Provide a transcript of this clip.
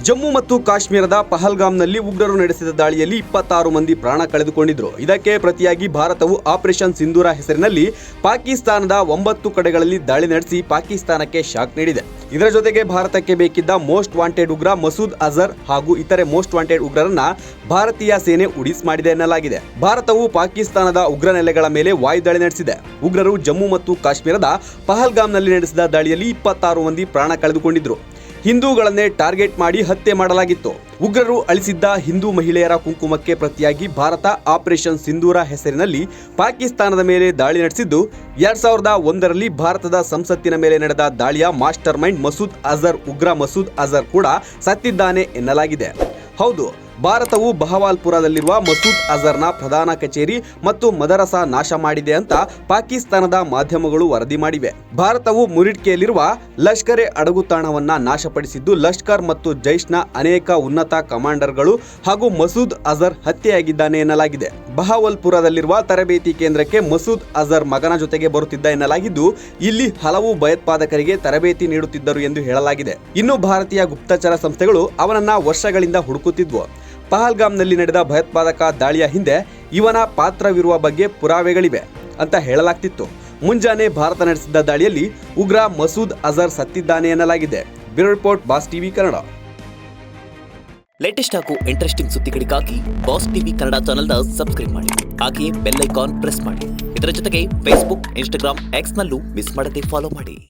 ಜಮ್ಮು ಮತ್ತು ಕಾಶ್ಮೀರದ ಪಹಲ್ಗಾಮ್ನಲ್ಲಿ ಉಗ್ರರು ನಡೆಸಿದ ದಾಳಿಯಲ್ಲಿ 26 ಮಂದಿ ಪ್ರಾಣ ಕಳೆದುಕೊಂಡಿದ್ರು. ಇದಕ್ಕೆ ಪ್ರತಿಯಾಗಿ ಭಾರತವು ಆಪರೇಷನ್ ಸಿಂಧೂರ ಹೆಸರಿನಲ್ಲಿ ಪಾಕಿಸ್ತಾನದ 9 ಕಡೆಗಳಲ್ಲಿ ದಾಳಿ ನಡೆಸಿ ಪಾಕಿಸ್ತಾನಕ್ಕೆ ಶಾಕ್ ನೀಡಿದೆ. ಇದರ ಜೊತೆಗೆ ಭಾರತಕ್ಕೆ ಬೇಕಿದ್ದ ಮೋಸ್ಟ್ ವಾಂಟೆಡ್ ಉಗ್ರ ಮಸೂದ್ ಅಜರ್ ಹಾಗೂ ಇತರೆ ಮೋಸ್ಟ್ ವಾಂಟೆಡ್ ಉಗ್ರರನ್ನ ಭಾರತೀಯ ಸೇನೆ ಉಡಿಸ್ ಮಾಡಿದೆ ಎನ್ನಲಾಗಿದೆ. ಭಾರತವು ಪಾಕಿಸ್ತಾನದ ಉಗ್ರ ನೆಲೆಗಳ ಮೇಲೆ ವಾಯುದಾಳಿ ನಡೆಸಿದೆ. ಉಗ್ರರು ಜಮ್ಮು ಮತ್ತು ಕಾಶ್ಮೀರದ ಪಹಲ್ಗಾಮ್ನಲ್ಲಿ ನಡೆಸಿದ ದಾಳಿಯಲ್ಲಿ 26 ಮಂದಿ ಪ್ರಾಣ ಕಳೆದುಕೊಂಡಿದ್ರು. ಹಿಂದೂಗಳನ್ನೇ ಟಾರ್ಗೆಟ್ ಮಾಡಿ ಹತ್ಯೆ ಮಾಡಲಾಗಿತ್ತು. ಉಗ್ರರು ಅಳಿಸಿದ್ದ ಹಿಂದೂ ಮಹಿಳೆಯರ ಕುಂಕುಮಕ್ಕೆ ಪ್ರತಿಯಾಗಿ ಭಾರತ ಆಪರೇಷನ್ ಸಿಂಧೂರ ಹೆಸರಿನಲ್ಲಿ ಪಾಕಿಸ್ತಾನದ ಮೇಲೆ ದಾಳಿ ನಡೆಸಿದ್ದು, 2001ರಲ್ಲಿ ಭಾರತದ ಸಂಸತ್ತಿನ ಮೇಲೆ ನಡೆದ ದಾಳಿಯ ಮಾಸ್ಟರ್ ಮೈಂಡ್ ಮಸೂದ್ ಅಜರ್ ಉಗ್ರ ಮಸೂದ್ ಅಜರ್ ಕೂಡ ಸತ್ತಿದ್ದಾನೆ ಎನ್ನಲಾಗಿದೆ. ಹೌದು, ಭಾರತವು ಬಹವಾಲ್ಪುರದಲ್ಲಿರುವ ಮಸೂದ್ ಅಜರ್ನ ಪ್ರಧಾನ ಕಚೇರಿ ಮತ್ತು ಮದರಸಾ ನಾಶ ಮಾಡಿದೆ ಅಂತ ಪಾಕಿಸ್ತಾನದ ಮಾಧ್ಯಮಗಳು ವರದಿ ಮಾಡಿವೆ. ಭಾರತವು ಮುರಿಡ್ಕೆಯಲ್ಲಿರುವ ಲಷ್ಕರ್ ಎ ಅಡಗುತಾಣವನ್ನ ನಾಶಪಡಿಸಿದ್ದು, ಲಷ್ಕರ್ ಮತ್ತು ಜೈಷ್ನ ಅನೇಕ ಉನ್ನತ ಕಮಾಂಡರ್ಗಳು ಹಾಗೂ ಮಸೂದ್ ಅಜರ್ ಹತ್ಯೆಯಾಗಿದ್ದಾನೆ ಎನ್ನಲಾಗಿದೆ. ಬಹವಾಲ್ಪುರದಲ್ಲಿರುವ ತರಬೇತಿ ಕೇಂದ್ರಕ್ಕೆ ಮಸೂದ್ ಅಜರ್ ಮಗನ ಜೊತೆಗೆ ಬರುತ್ತಿದ್ದ ಎನ್ನಲಾಗಿದ್ದು, ಇಲ್ಲಿ ಹಲವು ಭಯೋತ್ಪಾದಕರಿಗೆ ತರಬೇತಿ ನೀಡುತ್ತಿದ್ದರು ಎಂದು ಹೇಳಲಾಗಿದೆ. ಇನ್ನು ಭಾರತೀಯ ಗುಪ್ತಚರ ಸಂಸ್ಥೆಗಳು ಅವನನ್ನ ವರ್ಷಗಳಿಂದ ಹುಡುಕುತ್ತಿದ್ವು. ಪಹಲ್ಗಾಮ್ನಲ್ಲಿ ನಡೆದ ಭಯೋತ್ಪಾದಕ ದಾಳಿಯ ಹಿಂದೆ ಇವನ ಪಾತ್ರವಿರುವ ಬಗ್ಗೆ ಪುರಾವೆಗಳಿವೆ ಅಂತ ಹೇಳಲಾಗ್ತಿತ್ತು. ಮುಂಜಾನೆ ಭಾರತ ನಡೆಸಿದ್ದ ದಾಳಿಯಲ್ಲಿ ಉಗ್ರ ಮಸೂದ್ ಅಜರ್ ಸತ್ತಿದ್ದಾನೆ ಎನ್ನಲಾಗಿದೆ. Bureau report, boss TV Kannada. Latest ಹಾಗೂ ಇಂಟ್ರೆಸ್ಟಿಂಗ್ ಸುದ್ದಿಗಳಿಗಾಗಿ ಬಾಸ್ ಟಿವಿ ಕನ್ನಡ ಚಾನೆಲ್ನ ಸಬ್ಸ್ಕ್ರೈಬ್ ಮಾಡಿ. ಹಾಗೆಯೇ ಬೆಲ್ ಐಕಾನ್ ಪ್ರೆಸ್ ಮಾಡಿ. ಇದರ ಜೊತೆಗೆ ಫೇಸ್ಬುಕ್, ಇನ್ಸ್ಟಾಗ್ರಾಮ್, ಎಕ್ಸ್ನಲ್ಲೂ ಮಿಸ್ ಮಾಡದೆ ಫಾಲೋ ಮಾಡಿ.